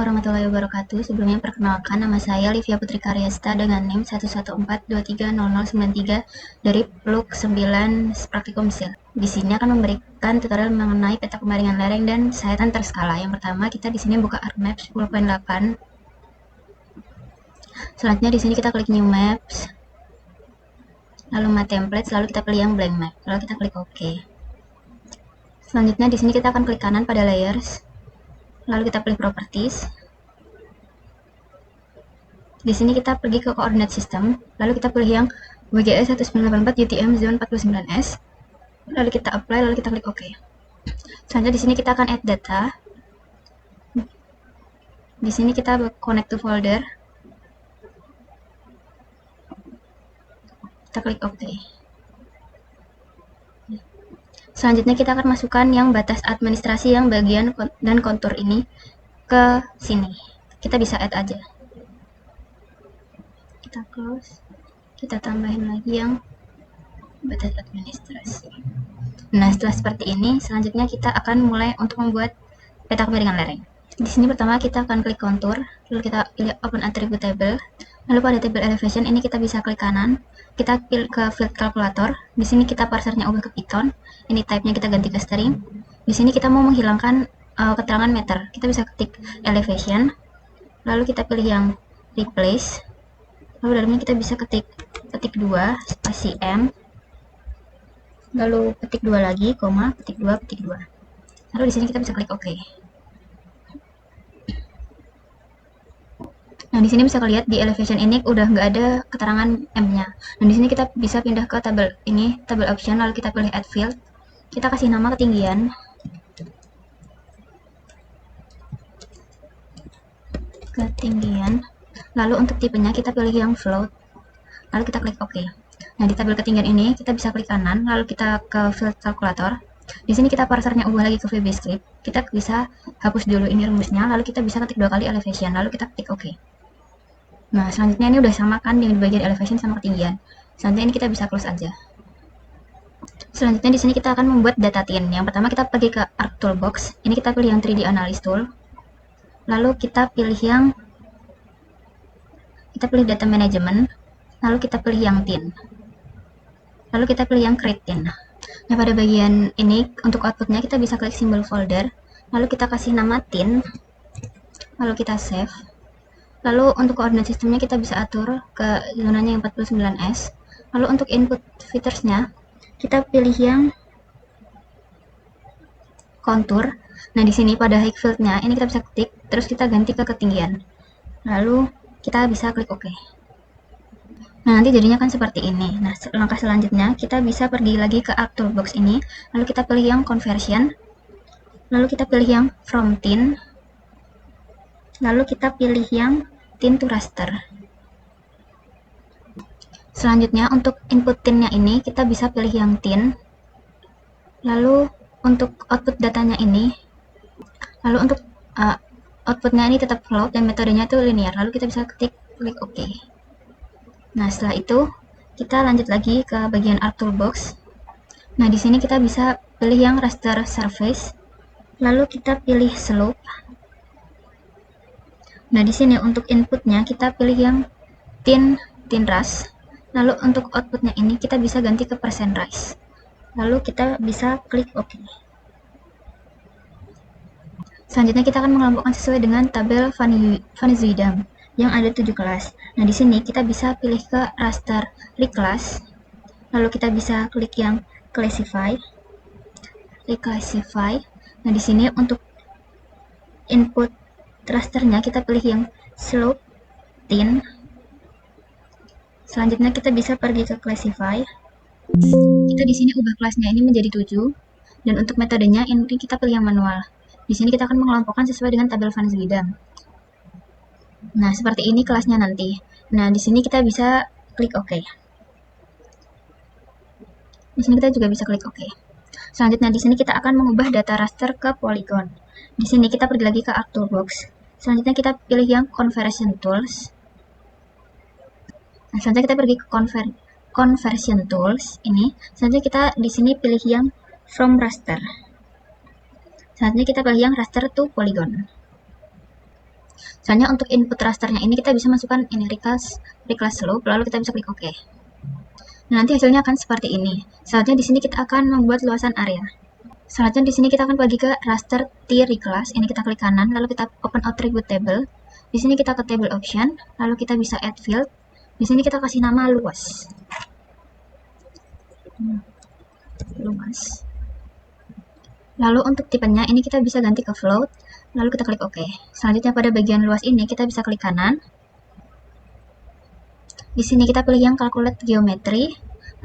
warahmatullahi wabarakatuh. Sebelumnya perkenalkan, nama saya Livia Putri Karyasta dengan NIM 114230093 dari PLUK 9 Praktikum SIL. Di sini akan memberikan tutorial mengenai peta kemiringan lereng dan sayatan terskala. Yang pertama, kita di sini buka ArcMap 10.8. Selanjutnya di sini kita klik New Maps, lalu Map Templates, lalu kita pilih yang Blank Map, lalu kita klik OK. Selanjutnya di sini kita akan klik kanan pada Layers, lalu kita pilih Properties. Di sini kita pergi ke Coordinate System, lalu kita pilih yang WGS 1984 UTM Zone 49S, lalu kita apply, lalu kita klik OK. Selanjutnya di sini kita akan add data. Di sini kita connect to folder. Kita klik OK. Selanjutnya kita akan masukkan yang batas administrasi yang bagian dan kontur ini ke sini. Kita bisa add aja. Kita close. Kita tambahin lagi yang batas administrasi. Nah, setelah seperti ini, selanjutnya kita akan mulai untuk membuat peta kemiringan lereng. Di sini pertama kita akan klik kontur, lalu kita pilih Open Attribute Table. Lalu pada table elevation ini kita bisa klik kanan, kita pilih ke field calculator. Di sini kita parsernya ubah ke Python. Ini type-nya kita ganti ke string. Di sini kita mau menghilangkan keterangan meter. Kita bisa ketik elevation. Lalu kita pilih yang replace. Lalu dalamnya kita bisa ketik 2 spasi M. Lalu ketik 2 lagi, koma, ketik 2. Lalu di sini kita bisa klik OK. Nah, di sini bisa lihat di elevation ini udah nggak ada keterangan M-nya. Nah, di sini kita bisa pindah ke tabel ini, tabel option, lalu kita pilih add field. Kita kasih nama ketinggian. Lalu untuk tipenya kita pilih yang float. Lalu kita klik OK. Nah, di tabel ketinggian ini kita bisa klik kanan, lalu kita ke field calculator. Di sini kita parsernya ubah lagi ke VBScript. Kita bisa hapus dulu ini rumusnya, lalu kita bisa ketik 2 kali elevation, lalu kita klik OK. Nah, selanjutnya ini udah sama kan dengan bagian elevation sama ketinggian. Selanjutnya ini kita bisa close aja. Selanjutnya di sini kita akan membuat data tin. Yang pertama kita pergi ke Arc Toolbox. Ini kita pilih yang 3D Analysis Tool. Lalu kita pilih Data Management. Lalu kita pilih yang tin. Lalu kita pilih yang Create Tin. Nah, pada bagian ini untuk outputnya kita bisa klik simbol folder. Lalu kita kasih nama tin. Lalu kita save. Lalu untuk koordinat sistemnya kita bisa atur ke zonanya yang 49S. Lalu untuk input featuresnya kita pilih yang kontur. Nah, di sini pada height field-nya ini kita bisa ketik, terus kita ganti ke ketinggian. Lalu kita bisa klik OK. Nah, nanti jadinya kan seperti ini. Nah, langkah selanjutnya kita bisa pergi lagi ke Arc Toolbox ini, lalu kita pilih yang conversion. Lalu kita pilih yang from tin. Lalu kita pilih yang tin to raster. Selanjutnya untuk input tinnya ini kita bisa pilih yang tin. Lalu untuk output datanya ini, lalu untuk outputnya ini tetap float dan metodenya itu linear. Lalu kita bisa klik OK. Nah, setelah itu kita lanjut lagi ke bagian Arc Toolbox. Nah, di sini kita bisa pilih yang raster surface. Lalu kita pilih slope. Nah, di sini untuk inputnya kita pilih yang tin ras. Lalu untuk outputnya ini kita bisa ganti ke percent rise. Lalu kita bisa klik OK. Selanjutnya kita akan mengelompokkan sesuai dengan tabel Van Zuidam yang ada 7 kelas. Nah, di sini kita bisa pilih ke raster reclass. Lalu kita bisa klik yang reclassify. Nah, di sini untuk input rasternya kita pilih yang slope tin. Selanjutnya kita bisa pergi ke classify. Kita di sini ubah kelasnya ini menjadi 7 dan untuk metodenya ini kita pilih yang manual. Di sini kita akan mengelompokkan sesuai dengan tabel Van Zuidam. Nah, seperti ini kelasnya nanti. Nah, di sini kita bisa klik OK. Di sini kita juga bisa klik OK. Selanjutnya di sini kita akan mengubah data raster ke polygon. Di sini kita pergi lagi ke Arc Toolbox. Selanjutnya kita pilih yang Conversion Tools. Nah, selanjutnya kita pergi ke Conversion Tools ini. Selanjutnya kita di sini pilih yang From Raster. Selanjutnya kita pilih yang Raster to Polygon. Soalnya untuk input rasternya ini kita bisa masukkan ini reclass loop, lalu kita bisa klik OK. Nah, nanti hasilnya akan seperti ini. Selanjutnya di sini kita akan membuat luasan area. Selanjutnya di sini kita akan pergi ke raster T-reclass. Ini kita klik kanan, lalu kita open attribute table. Di sini kita ke table option, lalu kita bisa add field. Di sini kita kasih nama luas. Luas. Lalu untuk tipenya ini kita bisa ganti ke float, lalu kita klik OK. Selanjutnya pada bagian luas ini kita bisa klik kanan. Di sini kita pilih yang calculate geometry.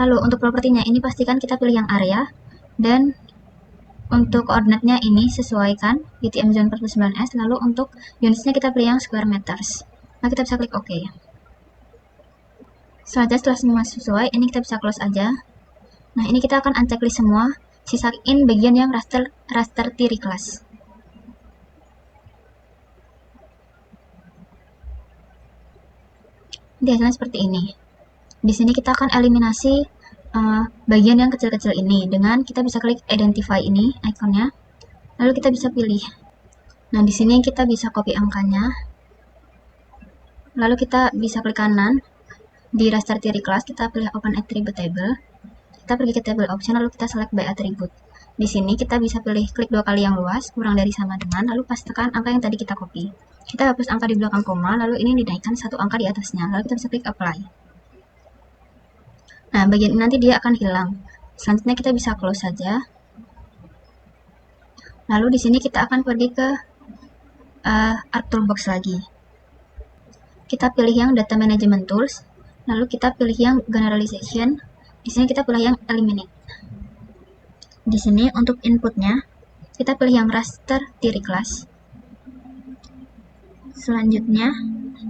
Lalu untuk propertinya ini pastikan kita pilih yang area, dan untuk koordinatnya ini sesuaikan UTM zone 49S. Lalu untuk unitsnya kita pilih yang square meters. Nah, kita bisa klik OK. Selanjutnya setelah semua sesuai, ini kita bisa close aja. Nah, ini kita akan unchecklist semua, sisain bagian yang raster T-reclass. Hasilnya seperti ini. Di sini kita akan eliminasi bagian yang kecil-kecil ini dengan kita bisa klik identify ini ikonnya, lalu kita bisa pilih. Nah, di sini kita bisa copy angkanya, lalu kita bisa klik kanan di raster T-reclass, kita pilih open attribute table, kita pergi ke table option, lalu kita select by attribute. Di sini kita bisa pilih klik 2 kali yang luas kurang dari sama dengan, lalu pastikan angka yang tadi kita copy. Kita hapus angka di belakang koma, lalu ini dinaikkan 1 angka di atasnya, lalu kita bisa klik apply. Nah, bagian ini nanti dia akan hilang. Selanjutnya kita bisa close saja. Lalu di sini kita akan pergi ke Arc Toolbox lagi. Kita pilih yang Data Management Tools, lalu kita pilih yang Generalization. Di sini kita pilih yang Eliminate. Di sini untuk inputnya kita pilih yang raster T-reclass. Selanjutnya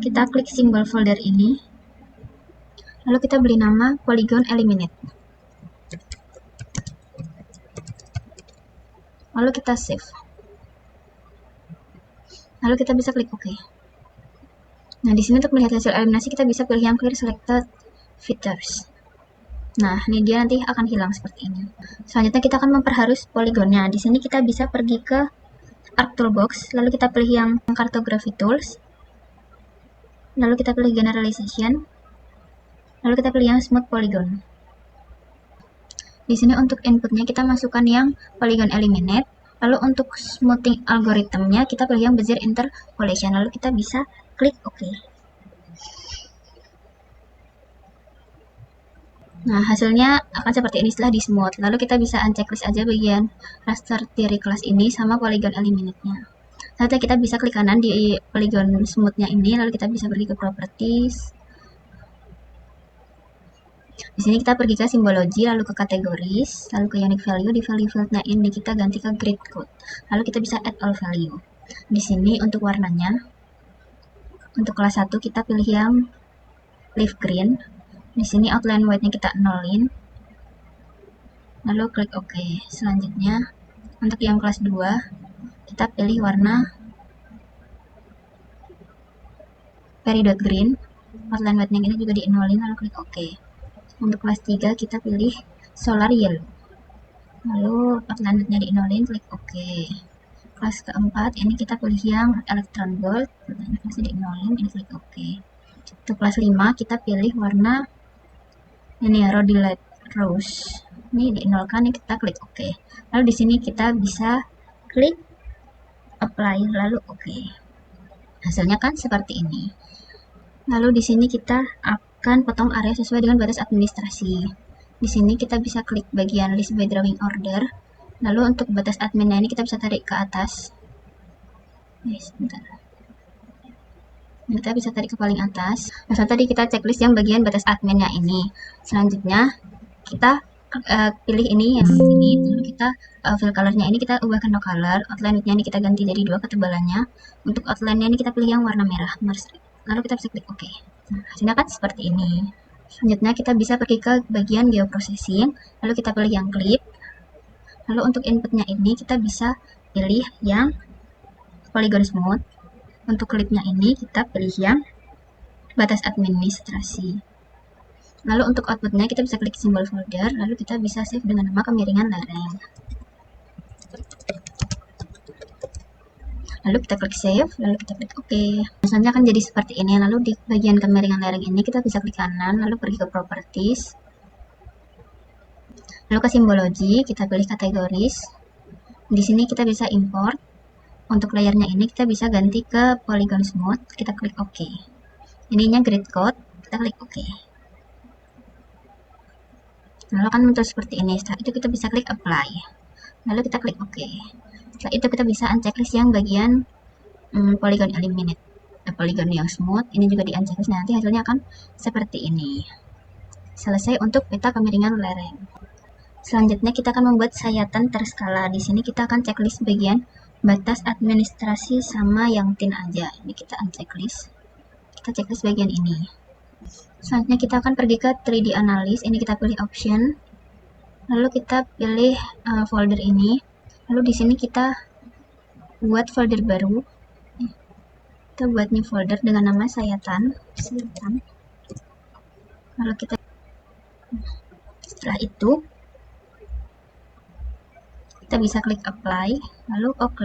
kita klik simbol folder ini, lalu kita beri nama Polygon Eliminate. Lalu kita save. Lalu kita bisa klik OK. Nah, di sini untuk melihat hasil eliminasi kita bisa pilih yang clear selected features. Nah, ini dia nanti akan hilang seperti ini. Selanjutnya kita akan memperhalus poligonnya. Di sini kita bisa pergi ke Arc Toolbox, lalu kita pilih yang Cartography Tools, lalu kita pilih Generalization, lalu kita pilih yang Smooth Polygon. Di sini untuk inputnya kita masukkan yang Polygon Eliminate, lalu untuk smoothing algoritmnya kita pilih yang Bezier Interpolation, lalu kita bisa klik OK. Nah, hasilnya akan seperti ini setelah di smooth. Lalu kita bisa unchecklist aja bagian raster T-reclass ini sama polygon eliminate-nya. Selanjutnya kita bisa klik kanan di polygon smooth-nya ini, lalu kita bisa pergi ke properties. Di sini kita pergi ke simbology, lalu ke categories, lalu ke unique value. Di value field-nya ini kita ganti ke grid code. Lalu kita bisa add all value. Di sini untuk warnanya, untuk kelas 1 kita pilih yang leaf green. Di sini outline white-nya kita nolin, lalu klik OK. Selanjutnya untuk yang kelas 2 kita pilih warna peridot green, outline white-nya ini juga di nolin, lalu klik OK. Untuk kelas 3 kita pilih solar yellow, lalu outline white-nya di nolin, klik OK. Kelas keempat ini kita pilih yang electron gold, outline white-nya di nolin, ini klik OK. Untuk kelas 5 kita pilih warna ini ya, rhodolite rose, ini dinolkan, ini kita klik OK. Lalu di sini kita bisa klik apply, lalu OK. Hasilnya kan seperti ini. Lalu di sini kita akan potong area sesuai dengan batas administrasi. Di sini kita bisa klik bagian list by drawing order. Lalu untuk batas adminnya ini kita bisa tarik ke atas. Sebentar. Kita bisa tarik ke paling atas. Nah, tadi kita checklist yang bagian batas adminnya ini. Selanjutnya kita pilih ini yang ini, lalu kita fill colornya ini kita ubah ke no color. Outline-nya ini kita ganti jadi 2 ketebalannya. Untuk outline-nya ini kita pilih yang warna merah, lalu kita bisa klik OK. Nah, hasilnya kan seperti ini. Selanjutnya kita bisa pergi ke bagian geoprocessing, lalu kita pilih yang clip. Lalu untuk inputnya ini kita bisa pilih yang polygon smooth. Untuk klipnya ini kita pilih yang batas administrasi. Lalu untuk outputnya kita bisa klik simbol folder, lalu kita bisa save dengan nama kemiringan lereng. lalu kita klik save, lalu kita klik OK. Misalnya akan jadi seperti ini. Lalu di bagian kemiringan lereng ini kita bisa klik kanan, lalu pergi ke properties, lalu ke simbologi, kita pilih kategoris. Di sini kita bisa import. Untuk layarnya ini kita bisa ganti ke polygon smooth, kita klik OK. Ininya grid code, kita klik OK. Lalu akan muncul seperti ini. Setelah itu kita bisa klik apply, lalu kita klik OK. Setelah itu kita bisa unchecklist yang bagian polygon eliminate, polygon yang smooth ini juga di unchecklist. Nanti hasilnya akan seperti ini. Selesai untuk peta kemiringan lereng. Selanjutnya kita akan membuat sayatan terskala. Di sini kita akan checklist bagian batas administrasi sama yang tin aja. Ini kita unchecklist. Kita checklist bagian ini. Selanjutnya kita akan pergi ke 3D analysis. Ini kita pilih option. Lalu kita pilih folder ini. Lalu di sini kita buat folder baru. Kita buat new folder dengan nama sayatan. Lalu kita setelah itu kita bisa klik apply, lalu OK.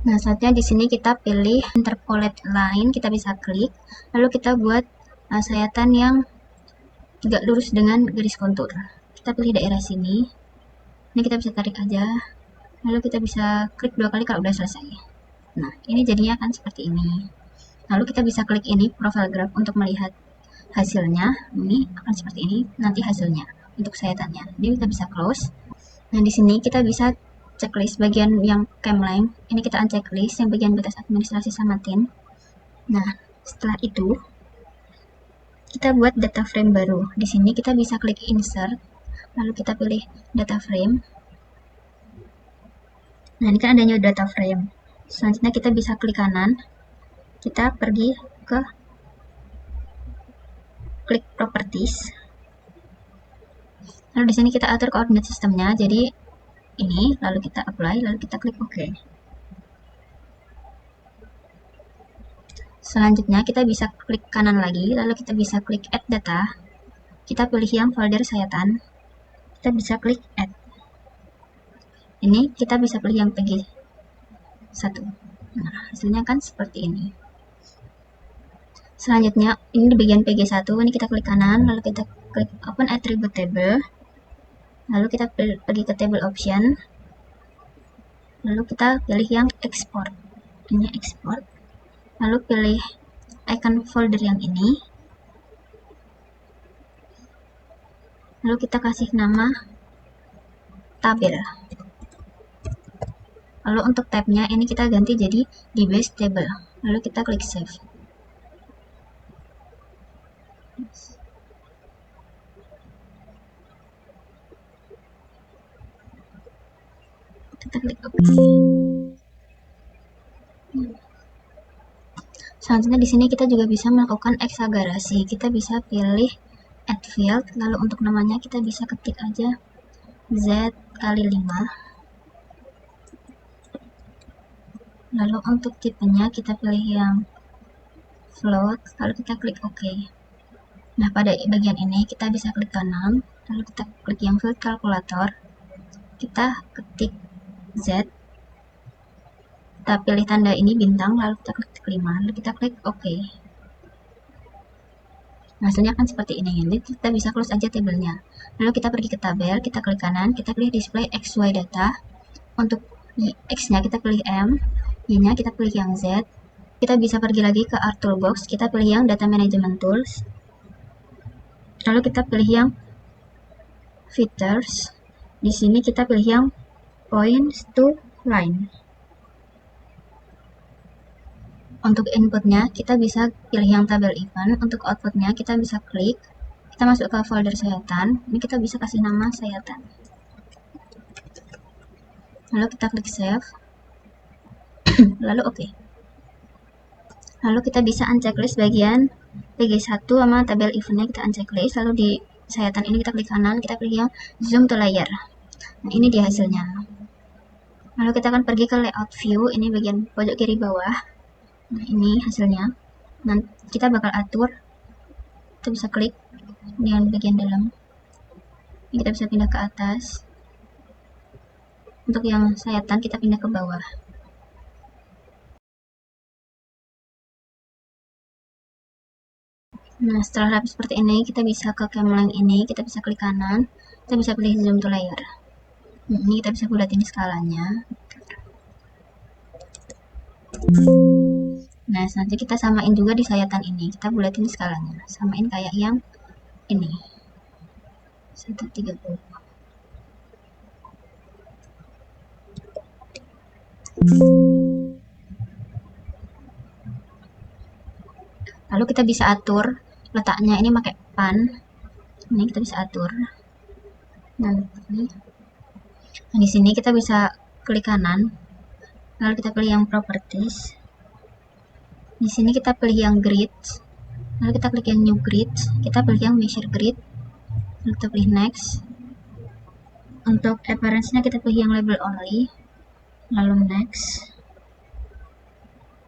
Nah, saatnya di sini kita pilih interpolate line, kita bisa klik, lalu kita buat sayatan yang tidak lurus dengan garis kontur. Kita pilih daerah sini. Ini kita bisa tarik aja, lalu kita bisa klik 2 kali kalau udah selesai. Nah, ini jadinya akan seperti ini. Lalu kita bisa klik ini profile graph untuk melihat hasilnya. Ini akan seperti ini nanti hasilnya untuk sayatannya. Jadi kita bisa close. Nah, di sini kita bisa checklist bagian yang cam length. Ini kita unchecklist yang bagian batas administrasi sama tin. Nah, setelah itu kita buat data frame baru. Di sini kita bisa klik insert, lalu kita pilih data frame. Nah, ini kan ada new data frame. Selanjutnya kita bisa klik kanan, kita pergi ke klik properties. Lalu di sini kita atur koordinat sistemnya. Jadi ini, lalu kita apply, lalu kita klik OK. Selanjutnya kita bisa klik kanan lagi, lalu kita bisa klik add data. Kita pilih yang folder sayatan. Kita bisa klik add. Ini kita bisa pilih yang PG1. Nah, hasilnya kan seperti ini. Selanjutnya ini di bagian PG1, ini kita klik kanan, lalu kita klik open attribute table. Lalu kita pergi ke table option. Lalu kita pilih yang export. Ini export. Lalu pilih icon folder yang ini. Lalu kita kasih nama tabel. Lalu untuk tabnya ini kita ganti jadi di base table. Lalu kita klik save. Kita klik OK. Selanjutnya di sini kita juga bisa melakukan eksagerasi. Kita bisa pilih add field, lalu untuk namanya kita bisa ketik aja Z×5. Lalu untuk tipenya kita pilih yang float, lalu kita klik OK. Nah, pada bagian ini kita bisa klik kanan, lalu kita klik yang field calculator. Kita ketik Z, kita pilih tanda ini bintang, lalu kita klik 5, lalu kita klik OK. Hasilnya akan seperti ini. Jadi kita bisa close aja tabelnya. Lalu kita pergi ke tabel, kita klik kanan, kita pilih display XY data. Untuk X-nya kita pilih M, Y-nya kita pilih yang Z. Kita bisa pergi lagi ke Art Toolbox, kita pilih yang Data Management Tools. Lalu kita pilih yang Features. Di sini kita pilih yang Points to Line. Untuk inputnya kita bisa pilih yang tabel event. Untuk outputnya kita bisa klik, kita masuk ke folder sayatan. Ini kita bisa kasih nama sayatan. Lalu kita klik save. Lalu OK. Lalu kita bisa unchecklist bagian PG1 sama tabel eventnya kita unchecklist. Lalu di sayatan ini kita klik kanan, kita pilih yang zoom to layer. Nah, ini dia hasilnya. Lalu kita akan pergi ke layout view, ini bagian pojok kiri bawah. Nah, ini hasilnya. Nanti kita bakal atur. Kita bisa klik di bagian dalam. Ini kita bisa pindah ke atas. Untuk yang sayatan kita pindah ke bawah. Nah, setelah rapi seperti ini, kita bisa ke Camlink ini, kita bisa klik kanan, kita bisa pilih zoom to layer. Ini kita bisa bulatin skalanya. Nah, selanjutnya kita samain juga di sayatan ini, kita bulatin skalanya, samain kayak yang ini, 130. Lalu kita bisa atur letaknya ini pakai pan. Ini kita bisa atur. Nah, di sini kita bisa klik kanan. Lalu kita pilih yang properties. Di sini kita pilih yang grid. Lalu kita klik yang new grid. Kita pilih yang measure grid. Lalu kita pilih next. Untuk appearance-nya kita pilih yang label only. Lalu next.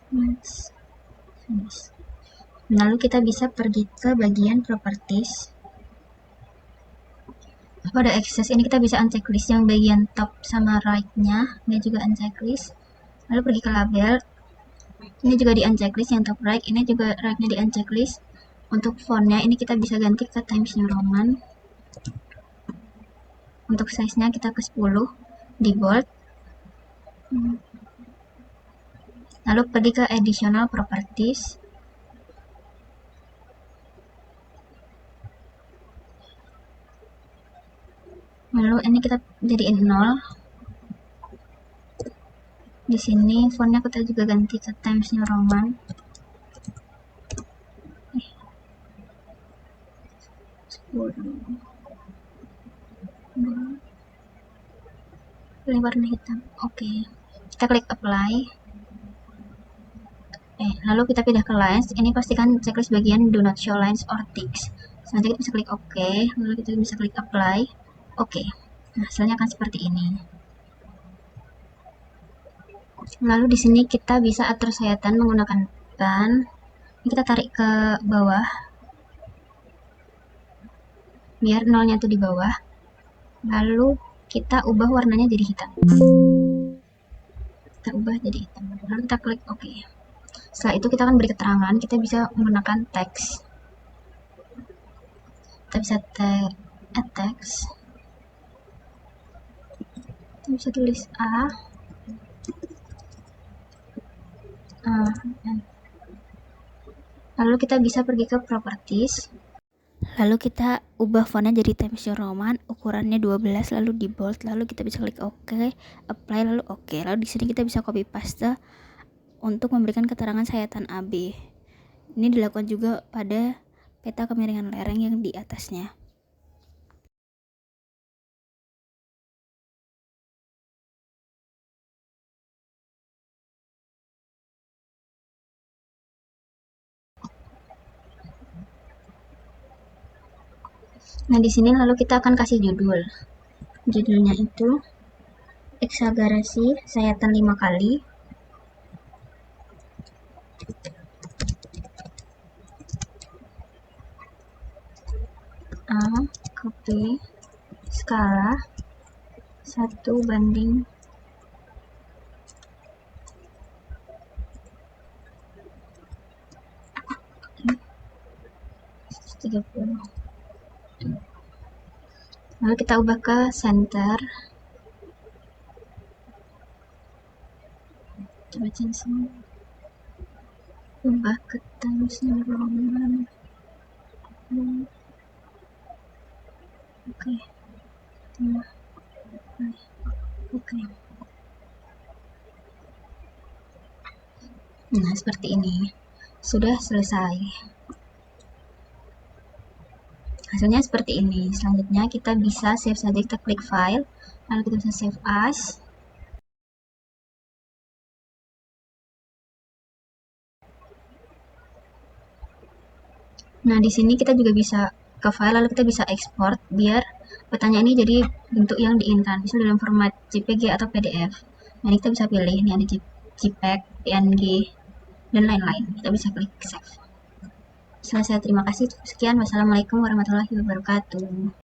Finish. Lalu kita bisa pergi ke bagian properties. Pada access ini kita bisa unchecklist yang bagian top sama right-nya, ini juga unchecklist. Lalu pergi ke label, ini juga di unchecklist yang top right, ini juga right-nya di unchecklist. Untuk font-nya ini kita bisa ganti ke Times New Roman. Untuk size-nya kita ke 10 di bold. Lalu pergi ke additional properties. Lalu ini kita jadiin 0. Di sini fontnya kita juga ganti ke Times New Roman. Pilih warna hitam. Oke. Kita klik apply. Lalu kita pindah ke lines. Ini pastikan checklist bagian do not show lines or ticks. Selanjutnya kita bisa klik OK. Lalu kita bisa klik apply. Oke. Nah, hasilnya akan seperti ini. Lalu di sini kita bisa atur sayatan menggunakan pan. Ini kita tarik ke bawah. Biar nolnya tuh di bawah. Lalu kita ubah warnanya jadi hitam. Kita ubah jadi hitam. Lalu kita klik OK. Setelah itu kita akan beri keterangan, kita bisa menggunakan teks. Kita bisa add text. Kita bisa tulis A. Lalu kita bisa pergi ke properties. Lalu kita ubah fontnya jadi Times New Roman, ukurannya 12, lalu di bold, lalu kita bisa klik OK, apply, lalu OK. Lalu di sini kita bisa copy paste untuk memberikan keterangan sayatan AB. Ini dilakukan juga pada peta kemiringan lereng yang di atasnya. Nah, di sini lalu kita akan kasih judul. Judulnya itu eksagerasi sayatan 5 kali. A ke B skala 1:30. Lalu kita ubah ke center. Coba sini. Ubah ke Times New Roman. Oke. Oke. Nah, seperti ini. Sudah selesai. Hasilnya seperti ini. Selanjutnya kita bisa save saja, kita klik file, lalu kita bisa save as. Nah, di sini kita juga bisa ke file, lalu kita bisa ekspor biar petanya ini jadi bentuk yang diinginkan, bisa dalam format JPG atau PDF. Nah, ini kita bisa pilih, ini ada JPEG, PNG, dan lain-lain. Kita bisa klik save. Selesai, terima kasih. Sekian, wassalamualaikum warahmatullahi wabarakatuh.